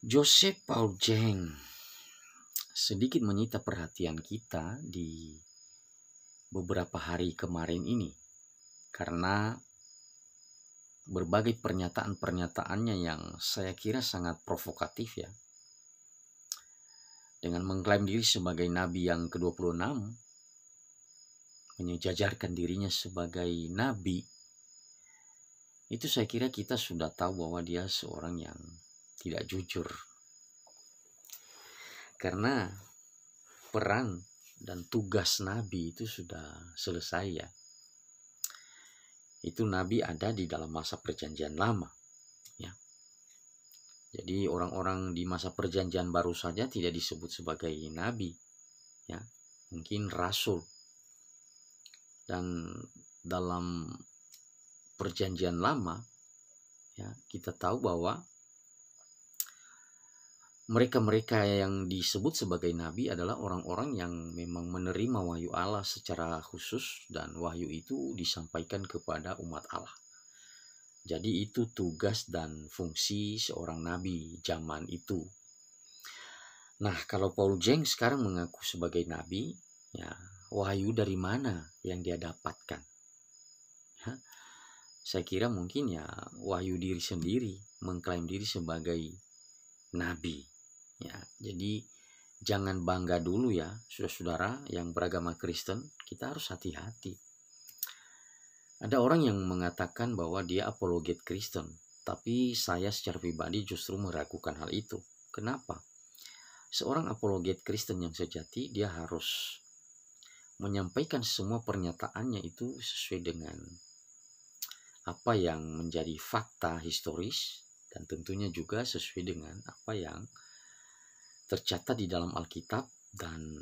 Joseph Paul Jeng sedikit menyita perhatian kita di beberapa hari kemarin ini karena berbagai pernyataan-pernyataannya yang saya kira sangat provokatif ya. Dengan mengklaim diri sebagai nabi yang ke-26, menyejajarkan dirinya sebagai nabi, itu saya kira kita sudah tahu bahwa dia seorang yang tidak jujur. Karena peran dan tugas nabi itu sudah selesai ya. Itu nabi ada di dalam masa perjanjian lama ya. Jadi orang-orang di masa perjanjian baru saja tidak disebut sebagai nabi ya, mungkin rasul. Dan dalam perjanjian lama ya, kita tahu bahwa mereka-mereka yang disebut sebagai nabi adalah orang-orang yang memang menerima wahyu Allah secara khusus, dan wahyu itu disampaikan kepada umat Allah. Jadi itu tugas dan fungsi seorang nabi zaman itu. Nah, kalau Paul Jeng sekarang mengaku sebagai nabi, ya wahyu dari mana yang dia dapatkan? Ya, saya kira mungkin ya wahyu diri sendiri, mengklaim diri sebagai nabi. Ya, jadi jangan bangga dulu ya, saudara-saudara yang beragama Kristen, kita harus hati-hati. Ada orang yang mengatakan bahwa dia apologet Kristen, tapi saya secara pribadi justru meragukan hal itu. Kenapa? Seorang apologet Kristen yang sejati, dia harus menyampaikan semua pernyataannya itu sesuai dengan apa yang menjadi fakta historis, dan tentunya juga sesuai dengan apa yang tercatat di dalam Alkitab, dan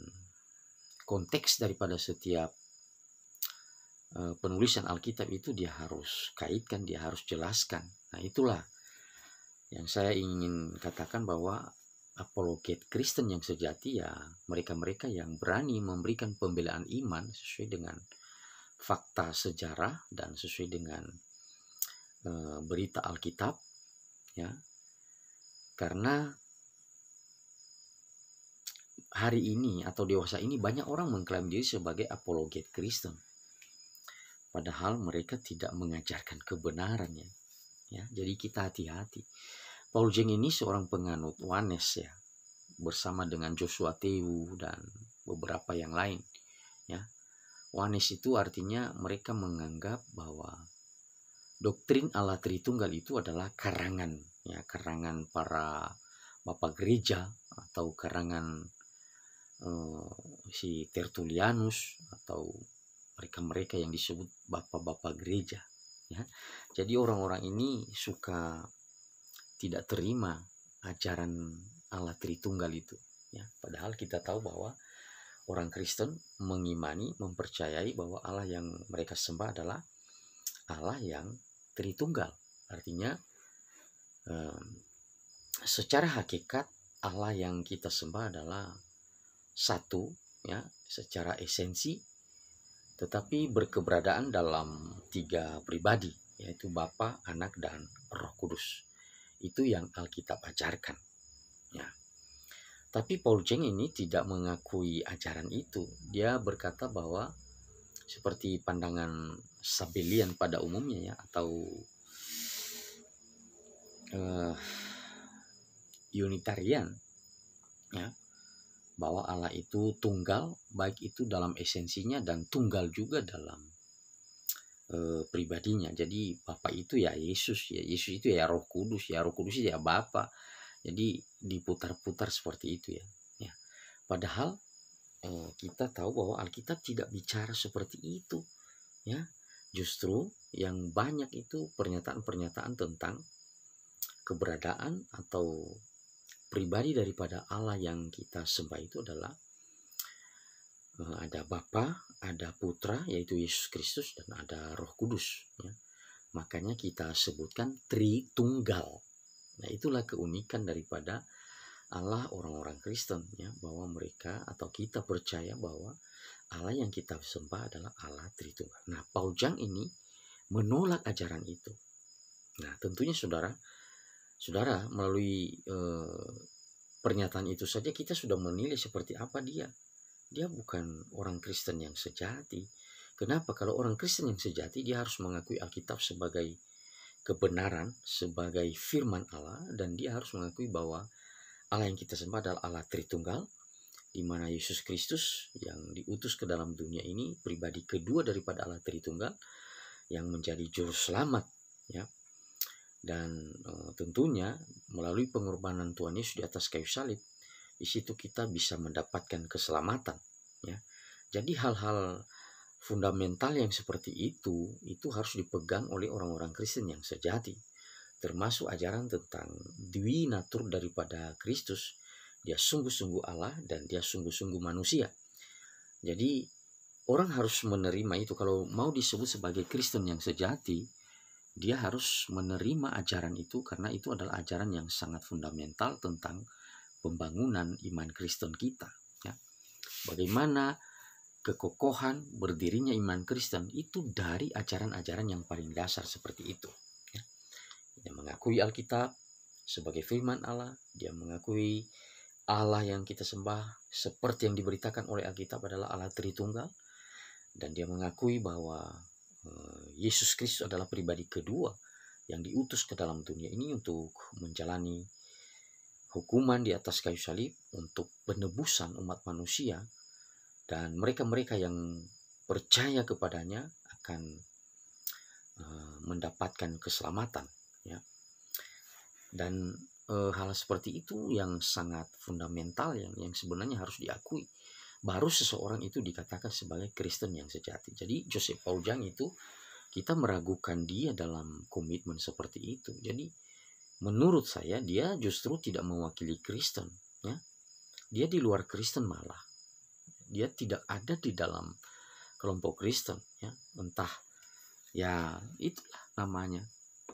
konteks daripada setiap penulisan Alkitab itu dia harus kaitkan, dia harus jelaskan. Nah, itulah yang saya ingin katakan bahwa apologet Kristen yang sejati ya mereka-mereka yang berani memberikan pembelaan iman sesuai dengan fakta sejarah dan sesuai dengan berita Alkitab ya. Karena hari ini atau dewasa ini banyak orang mengklaim diri sebagai apologet Kristen, padahal mereka tidak mengajarkan kebenaran ya. Jadi kita hati-hati. Paul Jeng ini seorang penganut Wanes ya, bersama dengan Joshua Tewu dan beberapa yang lain ya. Wanes itu artinya mereka menganggap bahwa doktrin Allah Tritunggal itu adalah karangan ya, karangan para bapak gereja atau karangan si Tertullianus atau mereka-mereka yang disebut bapak-bapak gereja ya. Jadi orang-orang ini suka tidak terima ajaran Allah Tritunggal itu ya. Padahal kita tahu bahwa orang Kristen mengimani, mempercayai bahwa Allah yang mereka sembah adalah Allah yang Tritunggal. Artinya secara hakikat Allah yang kita sembah adalah satu ya secara esensi, tetapi berkeberadaan dalam tiga pribadi, yaitu Bapa, Anak, dan Roh Kudus. Itu yang Alkitab ajarkan ya. Tapi Paul Jeng ini tidak mengakui ajaran itu. Dia berkata bahwa seperti pandangan Sabellian pada umumnya ya, atau Unitarian ya, bahwa Allah itu tunggal, baik itu dalam esensinya dan tunggal juga dalam pribadinya. Jadi Bapa itu ya Yesus itu ya Roh Kudus itu ya Bapa. Jadi diputar-putar seperti itu ya. Padahal kita tahu bahwa Alkitab tidak bicara seperti itu ya. Justru yang banyak itu pernyataan-pernyataan tentang keberadaan atau pribadi daripada Allah yang kita sembah itu adalah ada Bapa, ada Putra yaitu Yesus Kristus, dan ada Roh Kudus ya. Makanya kita sebutkan Tritunggal. Nah, itulah keunikan daripada Allah orang-orang Kristen ya, bahwa mereka atau kita percaya bahwa Allah yang kita sembah adalah Allah Tritunggal. Nah, Paul Jeng ini menolak ajaran itu. Nah, tentunya saudara, Saudara, melalui pernyataan itu saja kita sudah menilai seperti apa dia. Dia bukan orang Kristen yang sejati. Kenapa? Kalau orang Kristen yang sejati, dia harus mengakui Alkitab sebagai kebenaran, sebagai firman Allah, dan dia harus mengakui bahwa Allah yang kita sembah adalah Allah Tritunggal, di mana Yesus Kristus yang diutus ke dalam dunia ini pribadi kedua daripada Allah Tritunggal yang menjadi juru selamat, ya. Dan tentunya melalui pengorbanan Tuhan Yesus di atas kayu salib, di situ kita bisa mendapatkan keselamatan, ya. Jadi hal-hal fundamental yang seperti itu harus dipegang oleh orang-orang Kristen yang sejati, termasuk ajaran tentang dwi natur daripada Kristus. Dia sungguh-sungguh Allah dan dia sungguh-sungguh manusia. Jadi orang harus menerima itu. Kalau mau disebut sebagai Kristen yang sejati, dia harus menerima ajaran itu, karena itu adalah ajaran yang sangat fundamental tentang pembangunan iman Kristen kita, ya. Bagaimana kekokohan berdirinya iman Kristen itu dari ajaran-ajaran yang paling dasar seperti itu, ya. Dia mengakui Alkitab sebagai firman Allah, dia mengakui Allah yang kita sembah seperti yang diberitakan oleh Alkitab adalah Allah Tritunggal, dan dia mengakui bahwa Yesus Kristus adalah pribadi kedua yang diutus ke dalam dunia ini untuk menjalani hukuman di atas kayu salib untuk penebusan umat manusia, dan mereka-mereka yang percaya kepadanya akan mendapatkan keselamatan, ya. Dan hal seperti itu yang sangat fundamental yang sebenarnya harus diakui. Baru seseorang itu dikatakan sebagai Kristen yang sejati. Jadi Joseph Paul Jang itu kita meragukan dia dalam komitmen seperti itu. Jadi menurut saya dia justru tidak mewakili Kristen, ya. Dia di luar Kristen malah. Dia tidak ada di dalam kelompok Kristen, ya. Entah, ya itulah namanya.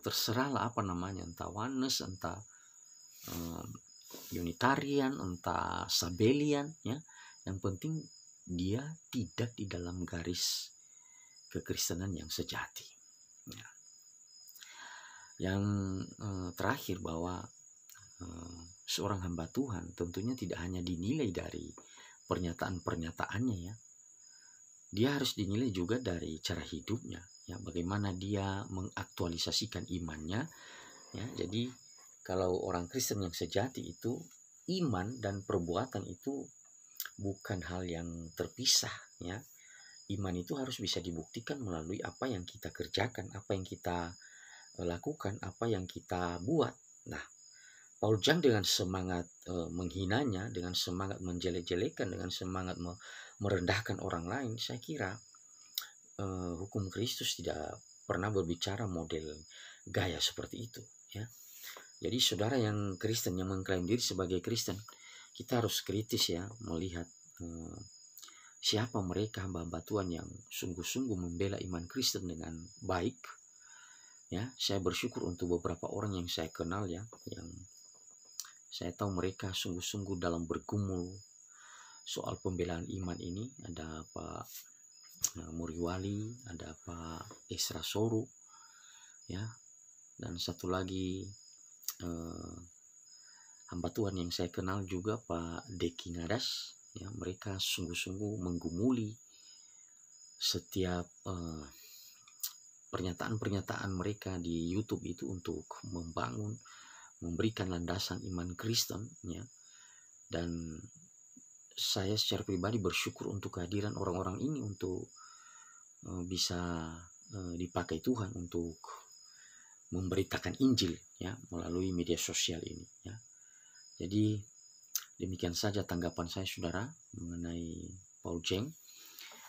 Terserahlah apa namanya, entah Oneness, entah Unitarian, entah Sabellian, ya. Yang penting dia tidak di dalam garis kekristenan yang sejati, ya. Yang terakhir bahwa seorang hamba Tuhan tentunya tidak hanya dinilai dari pernyataan-pernyataannya, ya. Dia harus dinilai juga dari cara hidupnya, ya. Bagaimana dia mengaktualisasikan imannya, ya. Jadi kalau orang Kristen yang sejati itu, iman dan perbuatan itu bukan hal yang terpisah, ya. Iman itu harus bisa dibuktikan melalui apa yang kita kerjakan, apa yang kita lakukan, apa yang kita buat. Nah, Paul Jang dengan semangat menghinanya, dengan semangat menjelek-jelekan, dengan semangat merendahkan orang lain, saya kira hukum Kristus tidak pernah berbicara model gaya seperti itu, ya. Jadi saudara yang Kristen, yang mengklaim diri sebagai Kristen, kita harus kritis, ya, melihat siapa mereka hamba-hamba Tuhan yang sungguh-sungguh membela iman Kristen dengan baik, ya. Saya bersyukur untuk beberapa orang yang saya kenal, ya, yang saya tahu mereka sungguh-sungguh dalam bergumul soal pembelaan iman ini. Ada Pak Muriwali, ada Pak Esra Soru, ya, dan satu lagi hamba Tuhan yang saya kenal juga Pak Deki Ngadas, ya. Mereka sungguh-sungguh menggumuli setiap pernyataan-pernyataan mereka di YouTube itu untuk membangun, memberikan landasan iman Kristen, ya. Dan saya secara pribadi bersyukur untuk kehadiran orang-orang ini untuk bisa dipakai Tuhan untuk memberitakan Injil, ya, melalui media sosial ini, ya. Jadi demikian saja tanggapan saya, saudara, mengenai Paul Jang.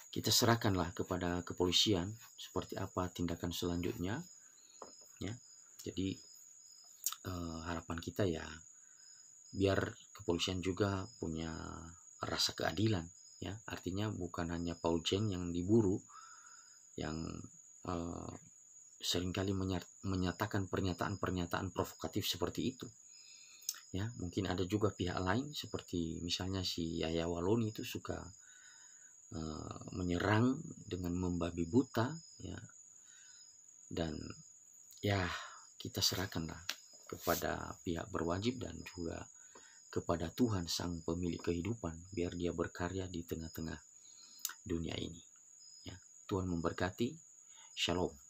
Kita serahkanlah kepada kepolisian seperti apa tindakan selanjutnya, ya. Jadi harapan kita, ya, biar kepolisian juga punya rasa keadilan, ya. Artinya bukan hanya Paul Jang yang diburu, yang seringkali menyatakan pernyataan-pernyataan provokatif seperti itu, ya. Mungkin ada juga pihak lain seperti misalnya si Yahya Waloni itu suka menyerang dengan membabi buta, ya. Dan ya kita serahkanlah kepada pihak berwajib dan juga kepada Tuhan sang pemilik kehidupan, biar dia berkarya di tengah-tengah dunia ini. Ya, Tuhan memberkati. Shalom.